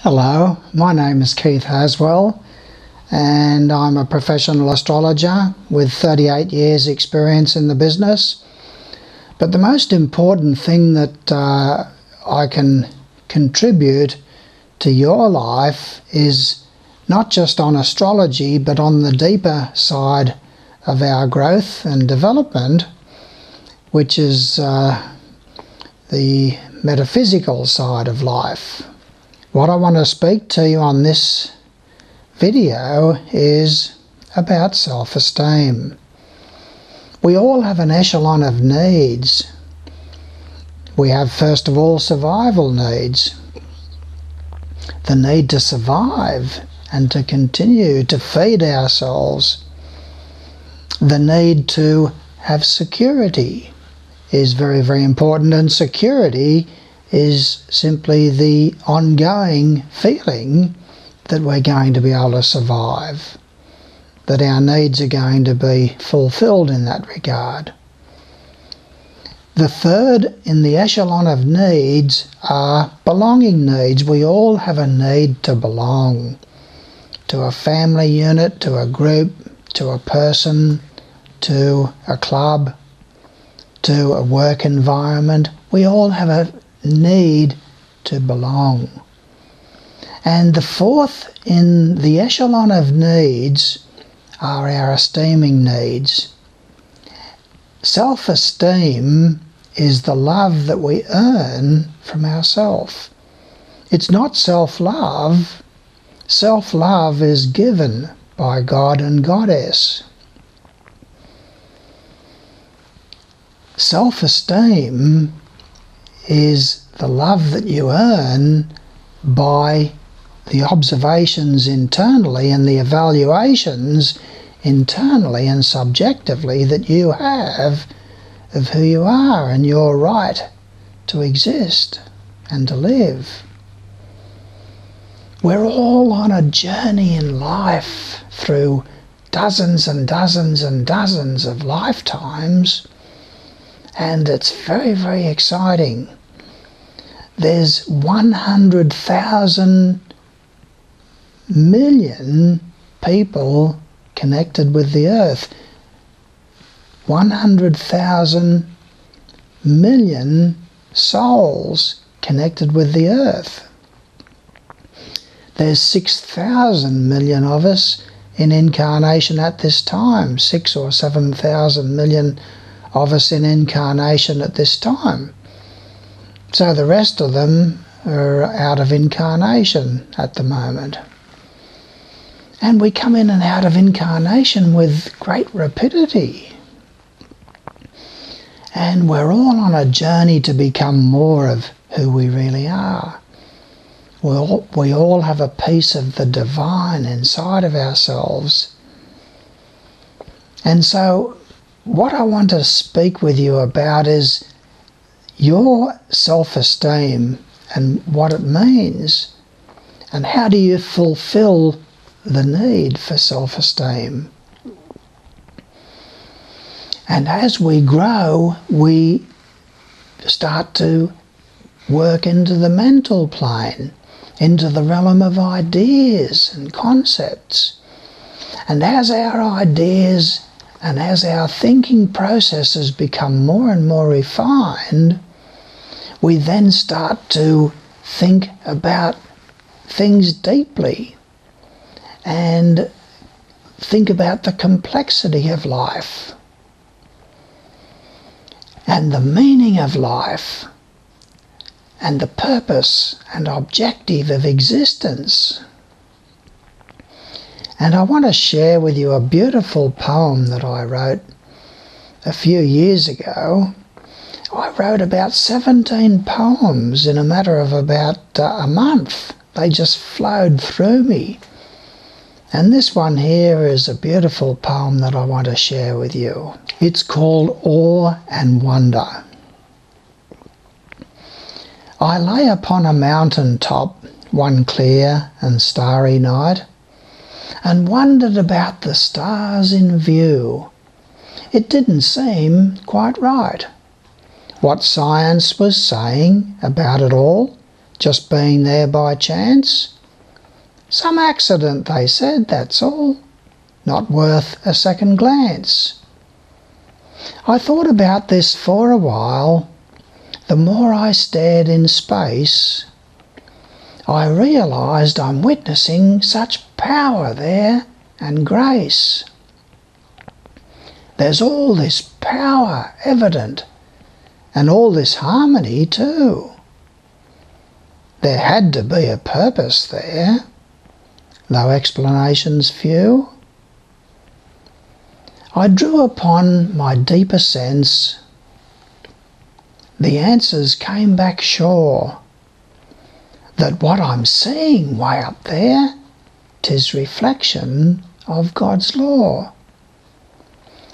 Hello, my name is Keith Haswell and I'm a professional astrologer with 38 years experience in the business. But the most important thing that I can contribute to your life is not just on astrology but on the deeper side of our growth and development, which is the metaphysical side of life. What I want to speak to you on this video is about self-esteem. We all have an echelon of needs. We have, first of all, survival needs. The need to survive and to continue to feed ourselves. The need to have security is very, very important, and security is simply the ongoing feeling that we're going to be able to survive, that our needs are going to be fulfilled in that regard. The third in the echelon of needs are belonging needs. We all have a need to belong to a family unit, to a group, to a person, to a club, to a work environment. We all have a need to belong. And the fourth in the echelon of needs are our esteeming needs. Self-esteem is the love that we earn from ourselves. It's not self-love. Self-love is given by God and Goddess. Self-esteem is the love that you earn by the observations internally and the evaluations internally and subjectively that you have of who you are and your right to exist and to live. We're all on a journey in life through dozens and dozens and dozens of lifetimes, and it's very, very exciting. There's 100,000 million people connected with the earth. 100,000 million souls connected with the earth. There's 6,000 million of us in incarnation at this time. 6 or 7,000 million of us in incarnation at this time. So the rest of them are out of incarnation at the moment. And we come in and out of incarnation with great rapidity. And we're all on a journey to become more of who we really are. We all have a piece of the divine inside of ourselves. And so what I want to speak with you about is your self-esteem and what it means, and how do you fulfill the need for self-esteem. And as we grow, we start to work into the mental plane, into the realm of ideas and concepts. And as our ideas and as our thinking processes become more and more refined, we then start to think about things deeply and think about the complexity of life and the meaning of life and the purpose and objective of existence. And I want to share with you a beautiful poem that I wrote a few years ago. I wrote about 17 poems in a matter of about a month. They just flowed through me. And this one here is a beautiful poem that I want to share with you. It's called Awe and Wonder. I lay upon a mountain top one clear and starry night, and wondered about the stars in view. It didn't seem quite right what science was saying about it all just being there by chance. Some accident, they said, that's all. Not worth a second glance. I thought about this for a while. The more I stared in space, I realised I'm witnessing such power there and grace. There's all this power evident, and all this harmony too. There had to be a purpose there, though explanations few. I drew upon my deeper sense. The answers came back sure, that what I'm seeing way up there, 'tis reflection of God's law.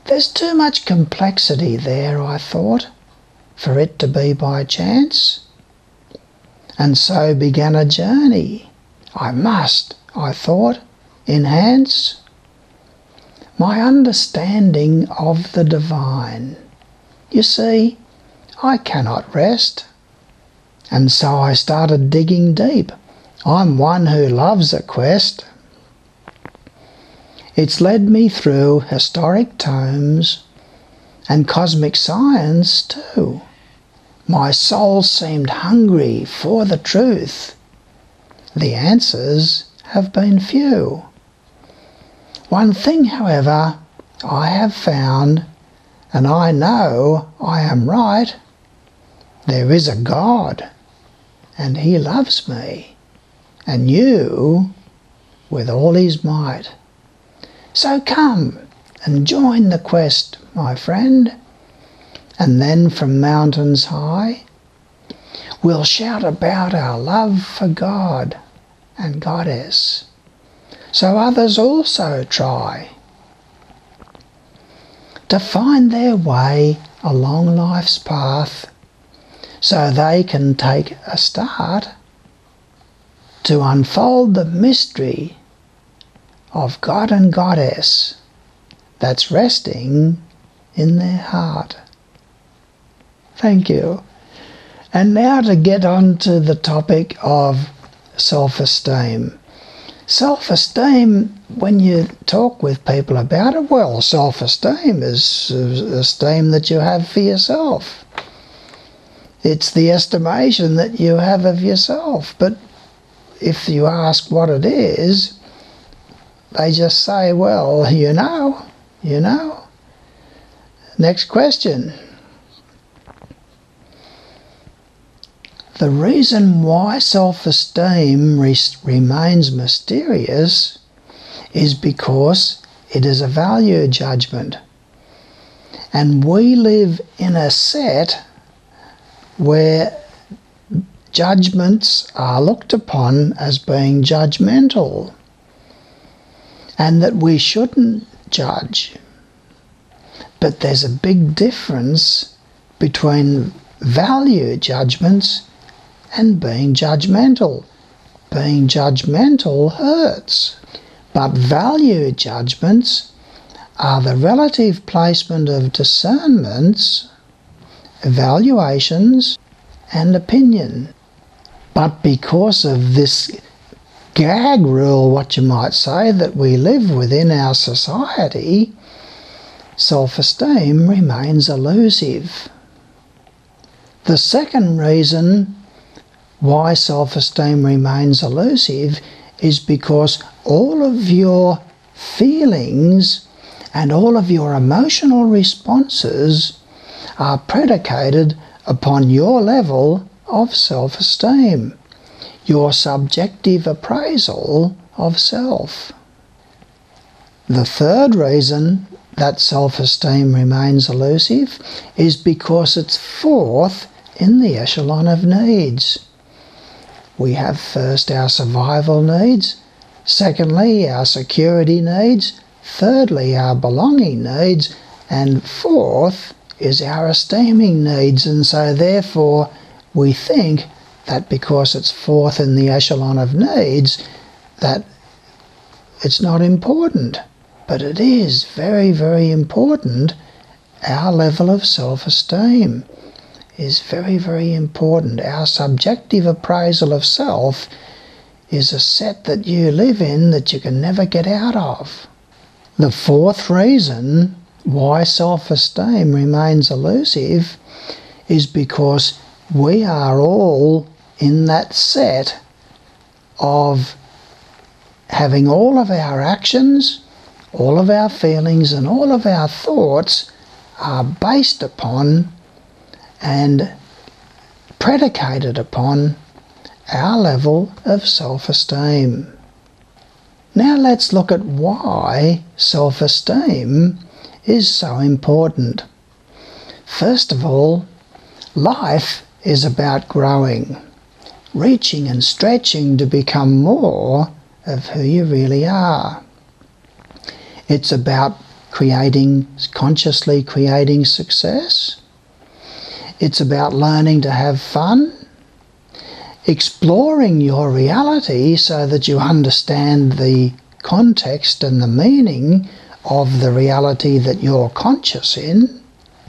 There's too much complexity there, I thought, for it to be by chance. And so began a journey. I must, I thought, enhance my understanding of the divine. You see, I cannot rest. And so I started digging deep. I'm one who loves a quest. It's led me through historic tomes and cosmic science too. My soul seemed hungry for the truth. The answers have been few. One thing, however, I have found, and I know I am right. There is a God, and He loves me, and you, with all His might. So come and join the quest, my friend, and then from mountains high we'll shout about our love for God and Goddess, so others also try to find their way along life's path, so they can take a start to unfold the mystery of God and Goddess that's resting in their heart. Thank you. And now to get on to the topic of self-esteem. Self-esteem, when you talk with people about it, well, self-esteem is esteem that you have for yourself. It's the estimation that you have of yourself. But if you ask what it is, they just say, well, you know. Next question. The reason why self-esteem remains mysterious is because it is a value judgment. And we live in a set where judgments are looked upon as being judgmental, and that we shouldn't judge. But there's a big difference between value judgments and being judgmental. Being judgmental hurts, but value judgments are the relative placement of discernments, evaluations, and opinion. But because of this gag rule, what you might say, that we live within our society, self-esteem remains elusive. The second reason why self-esteem remains elusive is because all of your feelings and all of your emotional responses are predicated upon your level of self-esteem, your subjective appraisal of self. The third reason that self-esteem remains elusive is because it's fourth in the echelon of needs. We have first our survival needs, secondly our security needs, thirdly our belonging needs, and fourth is our esteeming needs. And so therefore we think that because it's fourth in the echelon of needs, that it's not important. But it is very, very important, our level of self-esteem. is very, very important. Our subjective appraisal of self is a set that you live in that you can never get out of. The fourth reason why self-esteem remains elusive is because we are all in that set of having all of our actions, all of our feelings and all of our thoughts are based upon and predicated upon our level of self-esteem. Now let's look at why self-esteem is so important. First of all, life is about growing, reaching and stretching to become more of who you really are. It's about consciously creating success. It's about learning to have fun, exploring your reality so that you understand the context and the meaning of the reality that you're conscious in,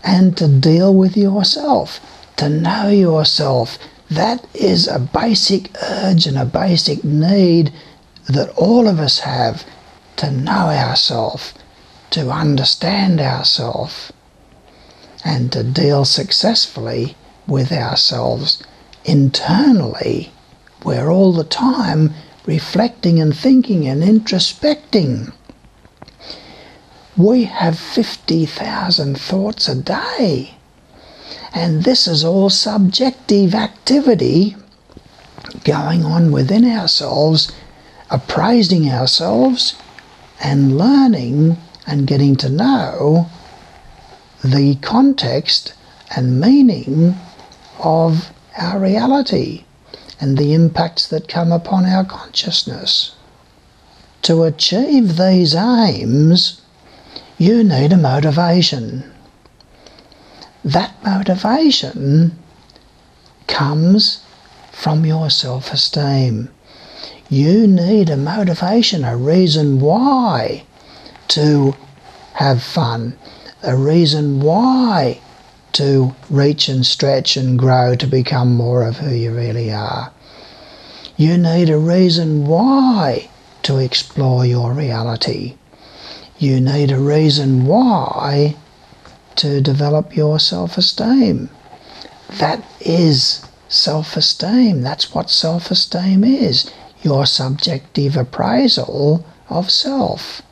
and to deal with yourself, to know yourself. That is a basic urge and a basic need that all of us have, to know ourselves, to understand ourselves, and to deal successfully with ourselves internally. We're all the time reflecting and thinking and introspecting. We have 50,000 thoughts a day, and this is all subjective activity going on within ourselves, appraising ourselves and learning and getting to know the context and meaning of our reality and the impacts that come upon our consciousness. To achieve these aims, you need a motivation. That motivation comes from your self-esteem. You need a motivation, a reason why to have fun, a reason why to reach and stretch and grow to become more of who you really are. You need a reason why to explore your reality. You need a reason why to develop your self-esteem. That is self-esteem. That's what self-esteem is. Your subjective appraisal of self.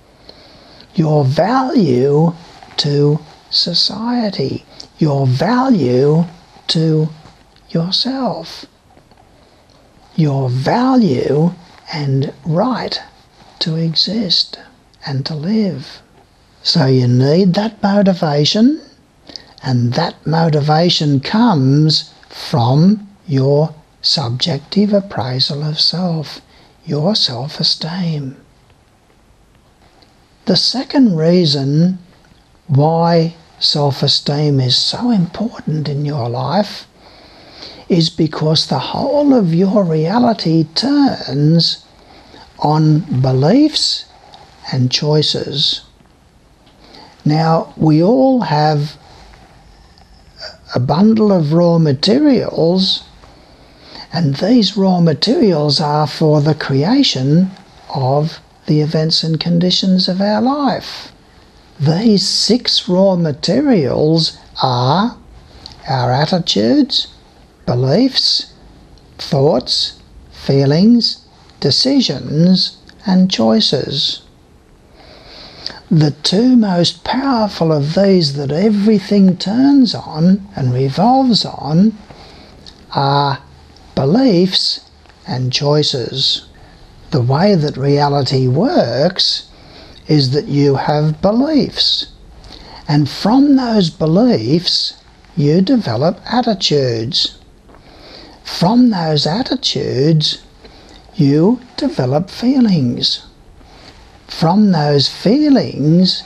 Your value to society. Your value to yourself. Your value and right to exist and to live. So you need that motivation, and that motivation comes from your subjective appraisal of self, your self-esteem. The second reason why self-esteem is so important in your life is because the whole of your reality turns on beliefs and choices. Now, we all have a bundle of raw materials, and these raw materials are for the creation of the events and conditions of our life. These 6 raw materials are our attitudes, beliefs, thoughts, feelings, decisions, and choices. The 2 most powerful of these that everything turns on and revolves on are beliefs and choices. The way that reality works is that you have beliefs, and from those beliefs you develop attitudes. From those attitudes you develop feelings. From those feelings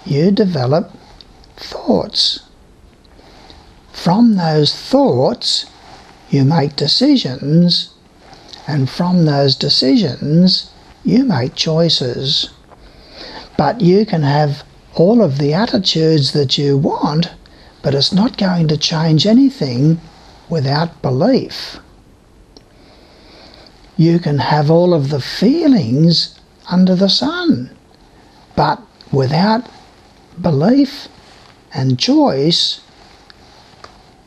you develop thoughts. From those thoughts you make decisions, and from those decisions you make choices. But you can have all of the attitudes that you want, but it's not going to change anything without belief. You can have all of the feelings under the sun, but without belief and choice,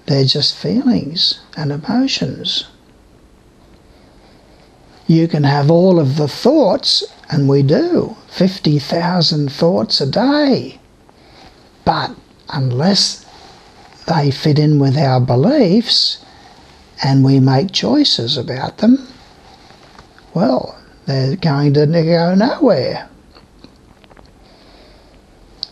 they're just feelings and emotions. You can have all of the thoughts, and we do, 50,000 thoughts a day, but unless they fit in with our beliefs and we make choices about them, well, they're going to go nowhere.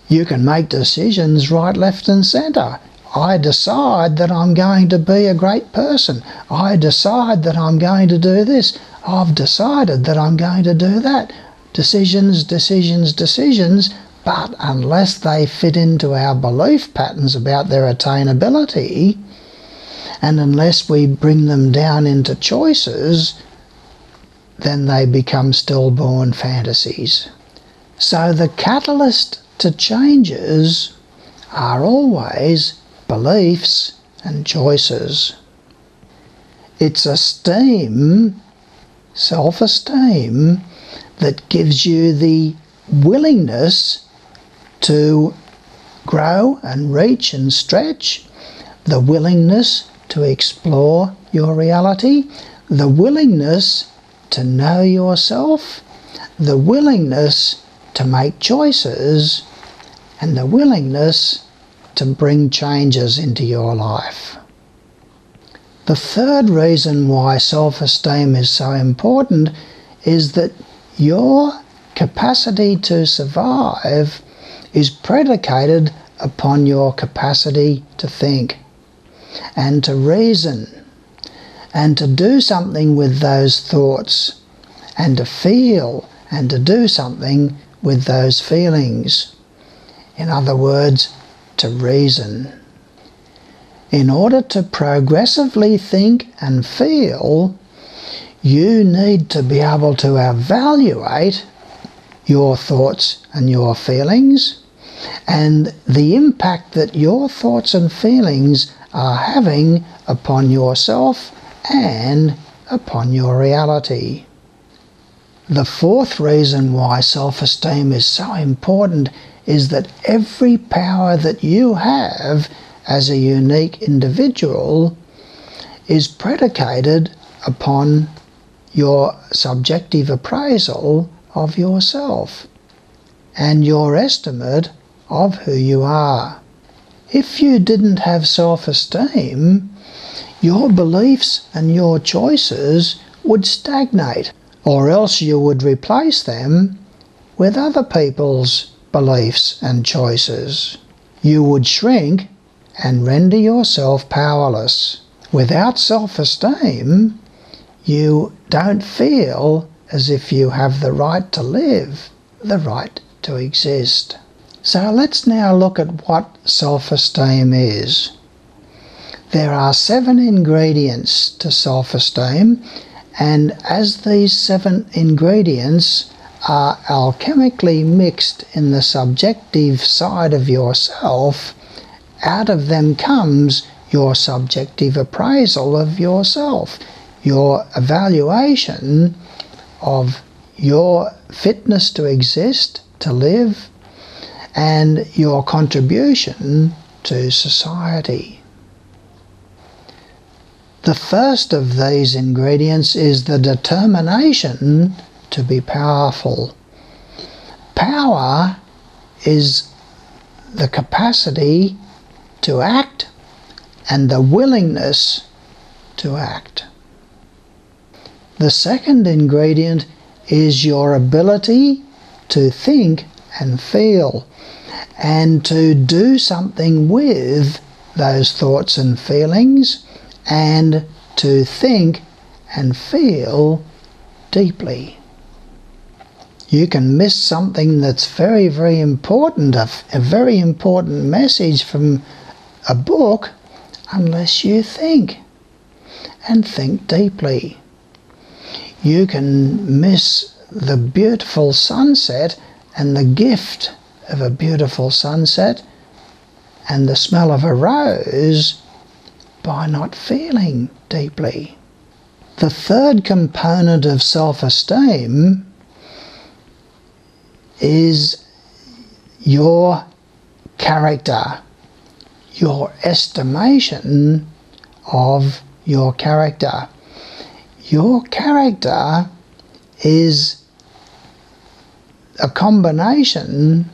You can make decisions right, left and centre. I decide that I'm going to be a great person. I decide that I'm going to do this. I've decided that I'm going to do that. Decisions, decisions, decisions, but unless they fit into our belief patterns about their attainability, and unless we bring them down into choices, then they become stillborn fantasies. So the catalyst to changes are always beliefs and choices. It's esteem, self-esteem, that gives you the willingness to grow and reach and stretch, the willingness to explore your reality, the willingness to know yourself, the willingness to make choices, and the willingness to bring changes into your life. The third reason why self-esteem is so important is that your capacity to survive is predicated upon your capacity to think and to reason and to do something with those thoughts and to feel and to do something with those feelings. In other words, to reason. In order to progressively think and feel, you need to be able to evaluate your thoughts and your feelings and the impact that your thoughts and feelings are having upon yourself and upon your reality. The fourth reason why self-esteem is so important is that every power that you have as a unique individual is predicated upon your subjective appraisal of yourself and your estimate of who you are. If you didn't have self-esteem, your beliefs and your choices would stagnate, or else you would replace them with other people's beliefs and choices. You would shrink and render yourself powerless. Without self-esteem, you don't feel as if you have the right to live, the right to exist. So let's now look at what self-esteem is. There are 7 ingredients to self-esteem, and as these 7 ingredients are alchemically mixed in the subjective side of yourself, out of them comes your subjective appraisal of yourself, your evaluation of your fitness to exist, to live, and your contribution to society. The first of these ingredients is the determination to be powerful. Power is the capacity to act and the willingness to act. The second ingredient is your ability to think and feel and to do something with those thoughts and feelings and to think and feel deeply. You can miss something that's very, very important, a very important message from a book, unless you think and think deeply. You can miss the beautiful sunset and the gift of a beautiful sunset and the smell of a rose by not feeling deeply. The third component of self-esteem is your character, your estimation of your character. Your character is a combination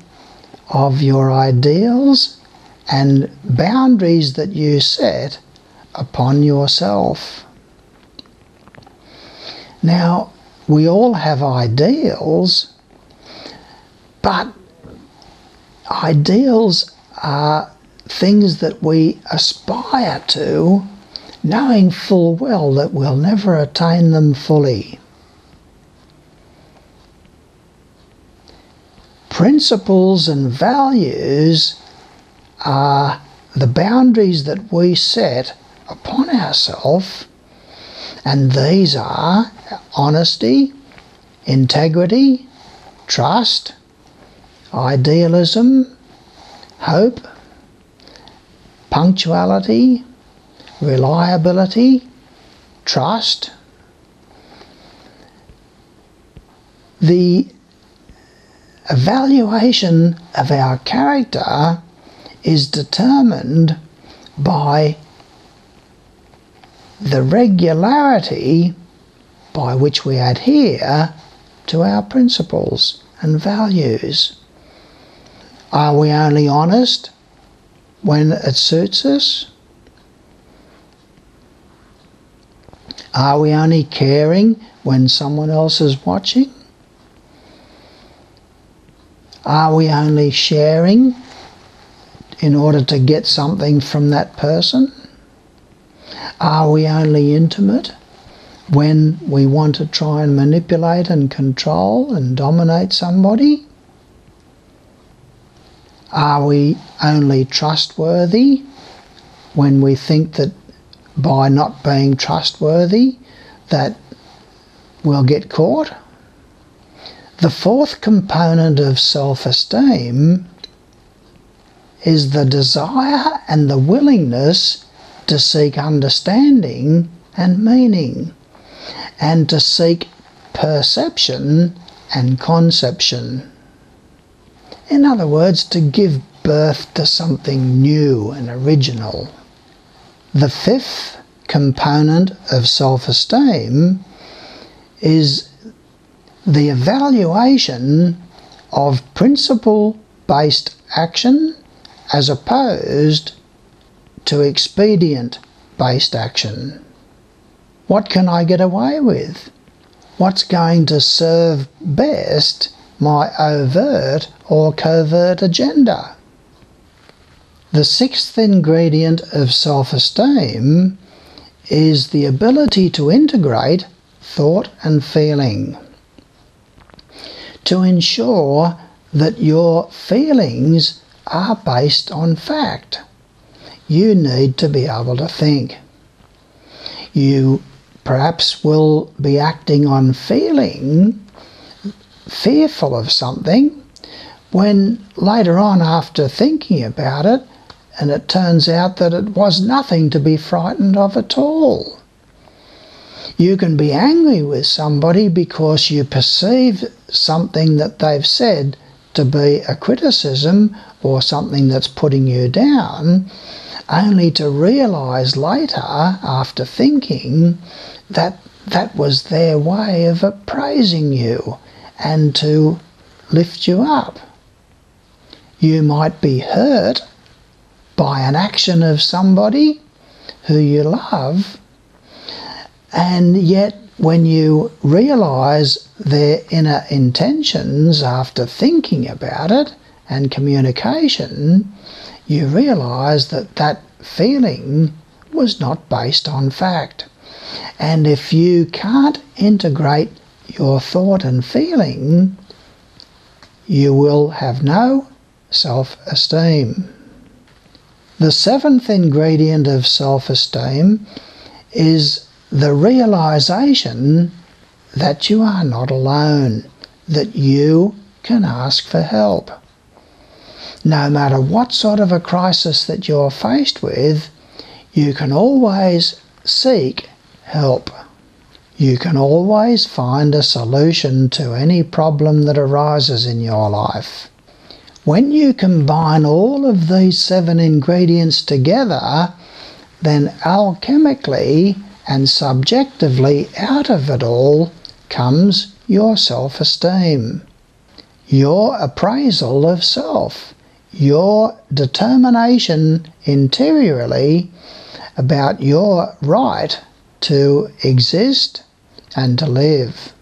of your ideals and boundaries that you set upon yourself. Now, we all have ideals, but ideals are things that we aspire to, knowing full well that we'll never attain them fully. Principles and values are the boundaries that we set upon ourselves, and these are honesty, integrity, trust, idealism, hope, punctuality, reliability, trust. The evaluation of our character is determined by the regularity by which we adhere to our principles and values. Are we only honest when it suits us? Are we only caring when someone else is watching? Are we only sharing in order to get something from that person? Are we only intimate when we want to try and manipulate and control and dominate somebody? Are we only trustworthy when we think that by not being trustworthy that we'll get caught? The fourth component of self-esteem is the desire and the willingness to seek understanding and meaning, and to seek perception and conception. In other words, to give birth to something new and original. The fifth component of self-esteem is the evaluation of principle-based action as opposed to expedient-based action. What can I get away with? What's going to serve best my overt or covert agenda? The sixth ingredient of self-esteem is the ability to integrate thought and feeling. To ensure that your feelings are based on fact, you need to be able to think. You perhaps will be acting on feeling fearful of something when later on, after thinking about it, and it turns out that it was nothing to be frightened of at all. You can be angry with somebody because you perceive something that they've said to be a criticism or something that's putting you down, only to realise later, after thinking, that that was their way of appraising you and to lift you up. You might be hurt by an action of somebody who you love, and yet when you realise their inner intentions after thinking about it and communication, you realise that that feeling was not based on fact. And if you can't integrate your thought and feeling, you will have no self-esteem. The seventh ingredient of self-esteem is the realization that you are not alone, that you can ask for help. no matter what sort of a crisis that you're faced with, you can always seek help. You can always find a solution to any problem that arises in your life. When you combine all of these 7 ingredients together, then alchemically and subjectively out of it all comes your self-esteem, your appraisal of self, your determination interiorly about your right to exist and to live,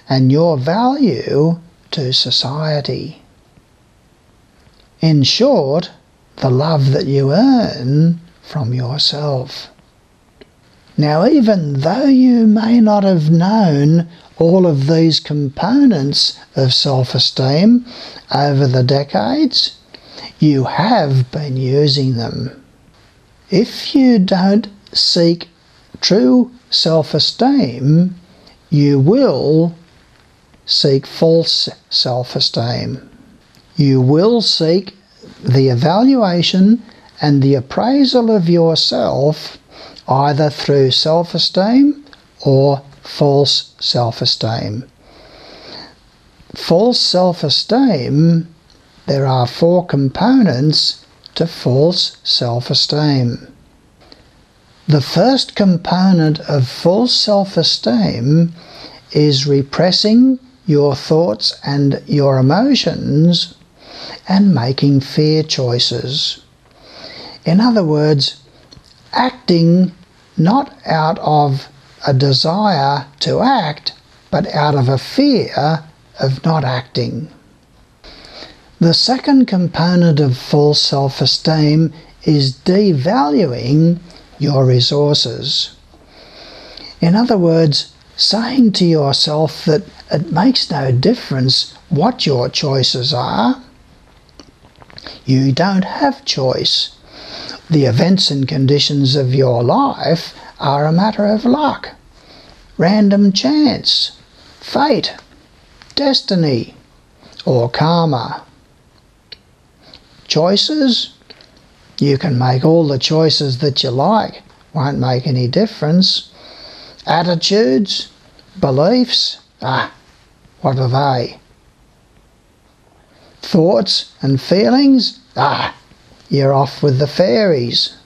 and your value to society. In short, the love that you earn from yourself. Now, even though you may not have known all of these components of self-esteem over the decades, you have been using them. If you don't seek true self-esteem, you will seek false self-esteem. You will seek the evaluation and the appraisal of yourself either through self-esteem or false self-esteem. False self-esteem, there are 4 components to false self-esteem. The first component of false self-esteem is repressing your thoughts and your emotions and making fear choices. In other words, acting not out of a desire to act, but out of a fear of not acting. The second component of false self-esteem is devaluing your resources. In other words, saying to yourself that it makes no difference what your choices are. You don't have choice. The events and conditions of your life are a matter of luck, random chance, fate, destiny, or karma. Choices? You can make all the choices that you like, won't make any difference. Attitudes, beliefs, what are they? Thoughts and feelings, you're off with the fairies.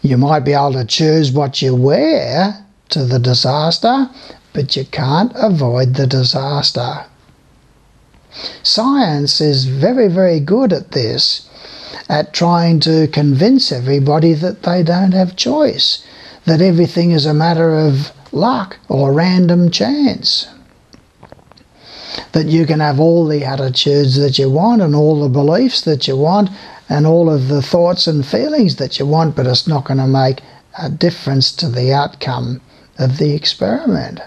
You might be able to choose what you wear to the disaster, but you can't avoid the disaster. Science is very, very good at this, at trying to convince everybody that they don't have choice, that everything is a matter of luck or random chance, that you can have all the attitudes that you want and all the beliefs that you want and all of the thoughts and feelings that you want, but it's not going to make a difference to the outcome of the experiment,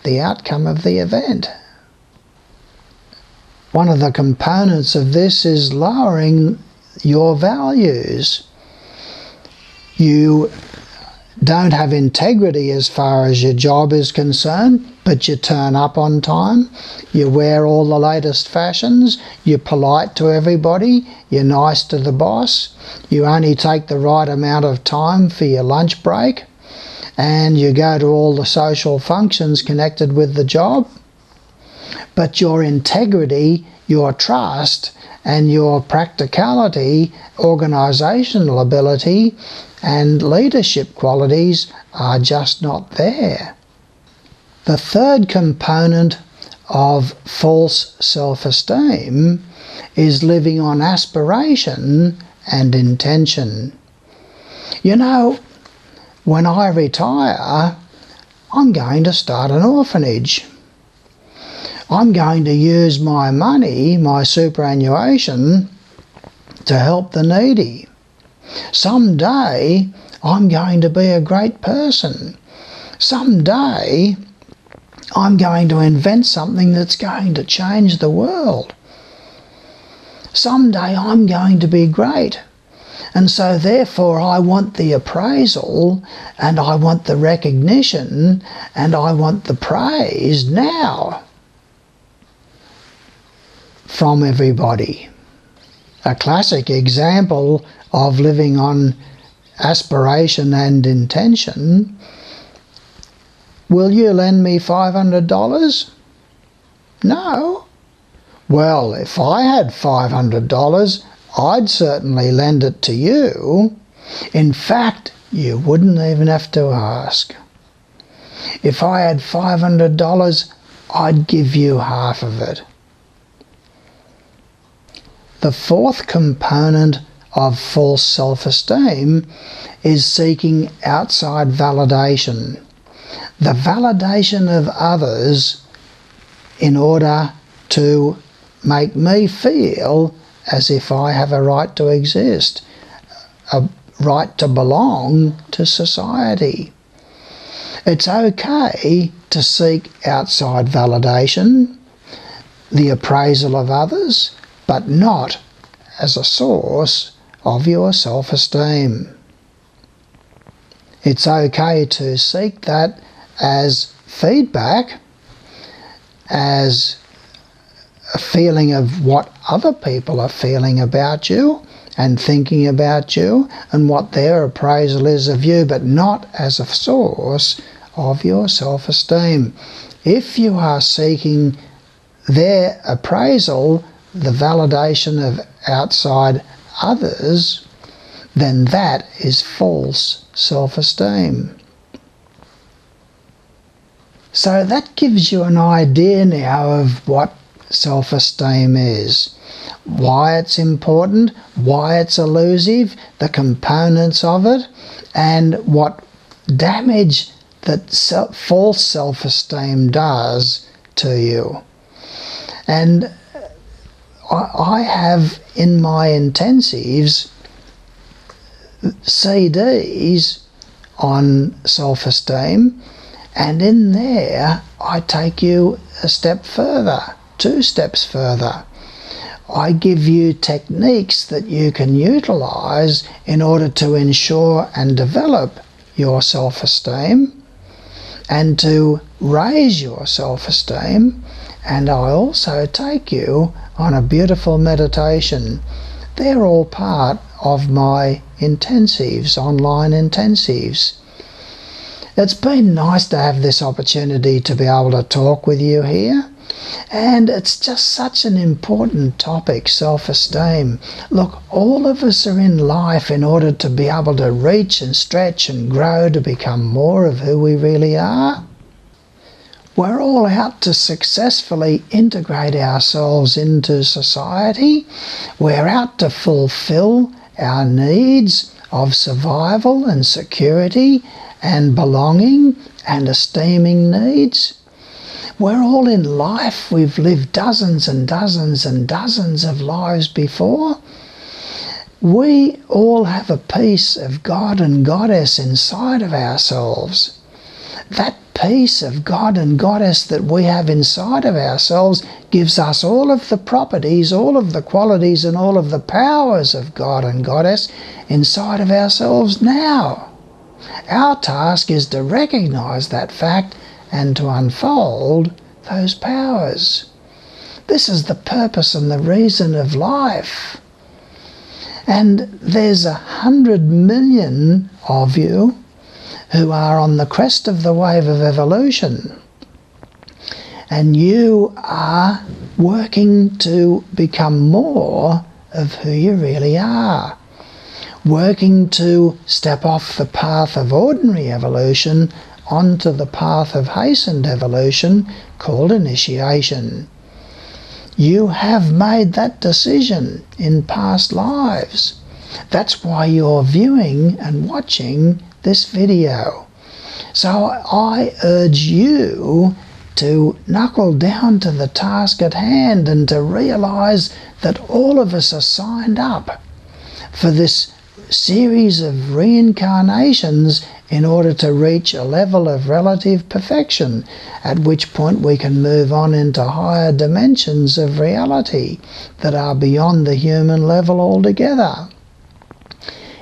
the outcome of the event. One of the components of this is lowering your values. You don't have integrity as far as your job is concerned, but you turn up on time, you wear all the latest fashions, you're polite to everybody, you're nice to the boss, you only take the right amount of time for your lunch break, and you go to all the social functions connected with the job. But your integrity, your trust, and your practicality, organisational ability, and leadership qualities are just not there. The third component of false self-esteem is living on aspiration and intention. You know, when I retire, I'm going to start an orphanage. I'm going to use my money, my superannuation, to help the needy. Someday, I'm going to be a great person. Someday, I'm going to invent something that's going to change the world. Someday, I'm going to be great. And so therefore I want the appraisal, and I want the recognition, and I want the praise now. from everybody. A classic example of living on aspiration and intention: will you lend me $500? No. Well, if I had $500, I'd certainly lend it to you. In fact, you wouldn't even have to ask. If I had $500, I'd give you half of it. The fourth component of false self-esteem is seeking outside validation. The validation of others in order to make me feel as if I have a right to exist, a right to belong to society. It's okay to seek outside validation, the appraisal of others, but not as a source of your self-esteem. It's okay to seek that as feedback, as a feeling of what other people are feeling about you and thinking about you and what their appraisal is of you, but not as a source of your self-esteem. If you are seeking their appraisal, the validation of outside others, then that is false self-esteem. So that gives you an idea now of what self-esteem is, why it's important, why it's elusive, the components of it, and what damage that false self-esteem does to you. And I have in my intensives CDs on self-esteem, and in there I take you a step further, 2 steps further. I give you techniques that you can utilize in order to ensure and develop your self-esteem and to raise your self-esteem. And I also take you on a beautiful meditation. They're all part of my intensives, online intensives. It's been nice to have this opportunity to be able to talk with you here. And it's just such an important topic, self-esteem. Look, all of us are in life in order to be able to reach and stretch and grow to become more of who we really are. We're all out to successfully integrate ourselves into society. We're out to fulfill our needs of survival and security and belonging and esteeming needs. We're all in life. We've lived dozens and dozens and dozens of lives before. We all have a piece of God and Goddess inside of ourselves. That piece of God and Goddess that we have inside of ourselves gives us all of the properties, all of the qualities and all of the powers of God and Goddess inside of ourselves now. Our task is to recognize that fact and to unfold those powers. This is the purpose and the reason of life. And there's 100 million of you who are on the crest of the wave of evolution. And you are working to become more of who you really are. Working to step off the path of ordinary evolution onto the path of hastened evolution called initiation. You have made that decision in past lives. That's why you're viewing and watching this video. So I urge you to knuckle down to the task at hand and to realize that all of us are signed up for this series of reincarnations in order to reach a level of relative perfection, at which point we can move on into higher dimensions of reality that are beyond the human level altogether.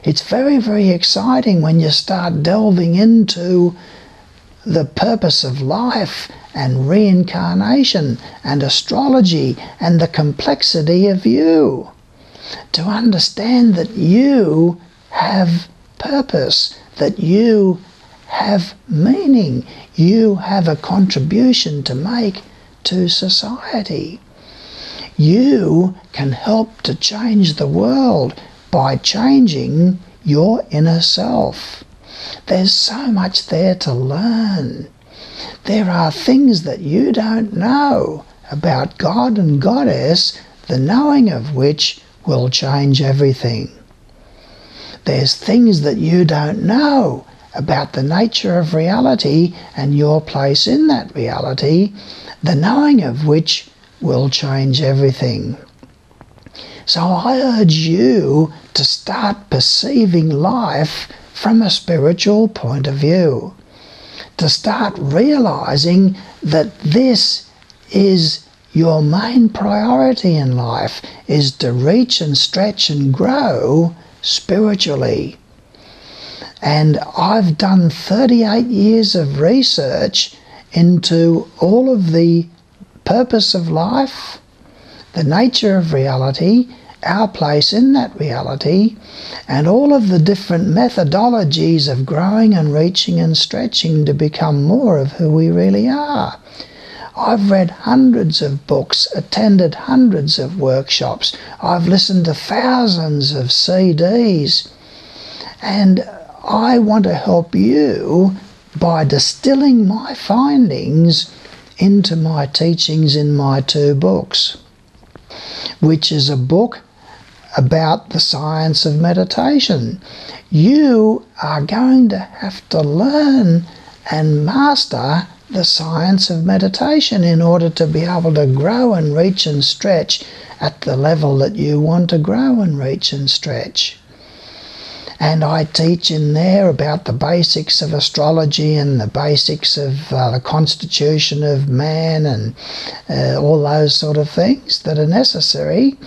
It's very, very exciting when you start delving into the purpose of life and reincarnation and astrology and the complexity of you. To understand that you have purpose, that you have meaning, you have a contribution to make to society. You can help to change the world by changing your inner self. There's so much there to learn. There are things that you don't know about God and Goddess, the knowing of which will change everything. There's things that you don't know about the nature of reality and your place in that reality, the knowing of which will change everything. So I urge you to start perceiving life from a spiritual point of view, to start realizing that this is your main priority in life, is to reach and stretch and grow spiritually. And I've done 38 years of research into all of the purpose of life, the nature of reality, our place in that reality, and all of the different methodologies of growing and reaching and stretching to become more of who we really are. I've read hundreds of books, attended hundreds of workshops, I've listened to thousands of CDs, and I want to help you by distilling my findings into my teachings in my 2 books, which is a book about the science of meditation. You are going to have to learn and master the science of meditation in order to be able to grow and reach and stretch at the level that you want to grow and reach and stretch. And I teach in there about the basics of astrology and the basics of the constitution of man and all those sort of things that are necessary.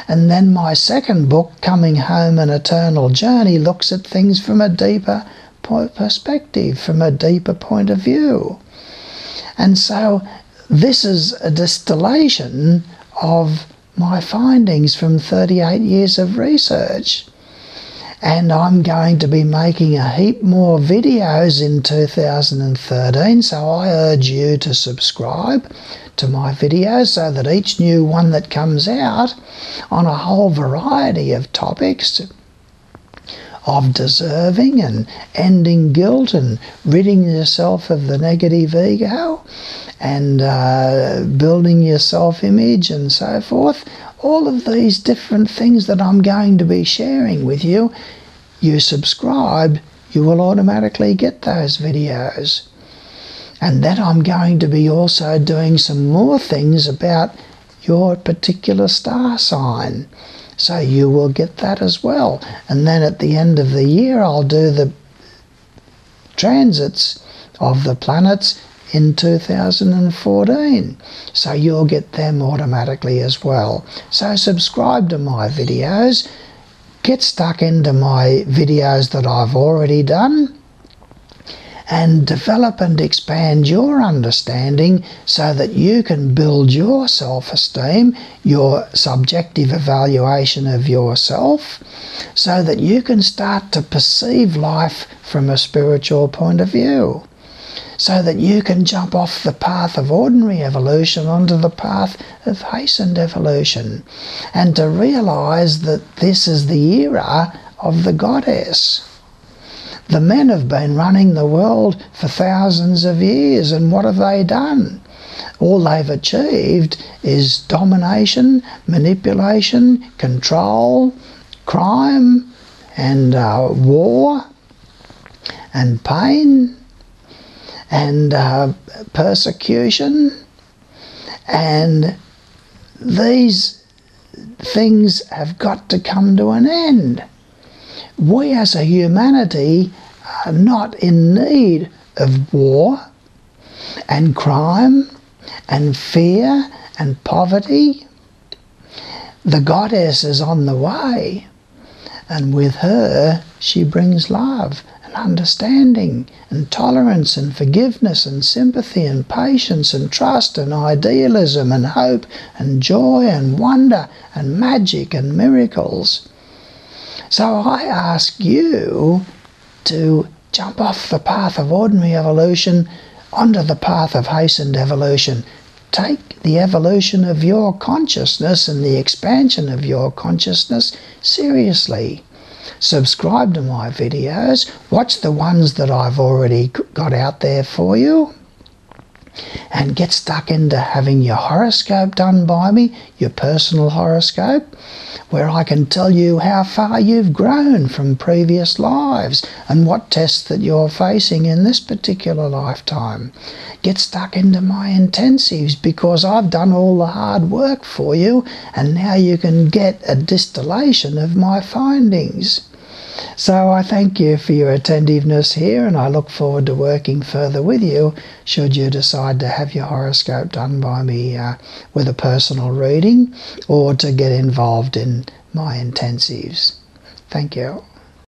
And then my second book, Coming Home, An Eternal Journey, looks at things from a deeper perspective, from a deeper point of view. And so this is a distillation of my findings from 38 years of research. And I'm going to be making a heap more videos in 2013, so I urge you to subscribe to my videos so that each new one that comes out on a whole variety of topics of deserving and ending guilt and ridding yourself of the negative ego and building your self-image and so forth. All of these different things that I'm going to be sharing with you, you subscribe, you will automatically get those videos. And then I'm going to be also doing some more things about your particular star sign. So you will get that as well. And then at the end of the year, I'll do the transits of the planets in 2014. So you'll get them automatically as well. So subscribe to my videos. Get stuck into my videos that I've already done and develop and expand your understanding so that you can build your self-esteem, your subjective evaluation of yourself, so that you can start to perceive life from a spiritual point of view, so that you can jump off the path of ordinary evolution onto the path of hastened evolution, and to realize that this is the era of the Goddess. The men have been running the world for thousands of years, and what have they done? All they've achieved is domination, manipulation, control, crime, and war, and pain, and persecution, and these things have got to come to an end. We as a humanity are not in need of war and crime and fear and poverty. The Goddess is on the way, and with her she brings love and understanding and tolerance and forgiveness and sympathy and patience and trust and idealism and hope and joy and wonder and magic and miracles. So I ask you to jump off the path of ordinary evolution onto the path of hastened evolution. Take the evolution of your consciousness and the expansion of your consciousness seriously. Subscribe to my videos. Watch the ones that I've already got out there for you. And get stuck into having your horoscope done by me, your personal horoscope, where I can tell you how far you've grown from previous lives and what tests that you're facing in this particular lifetime. Get stuck into my intensives because I've done all the hard work for you, and now you can get a distillation of my findings. So I thank you for your attentiveness here, and I look forward to working further with you should you decide to have your horoscope done by me with a personal reading or to get involved in my intensives. Thank you.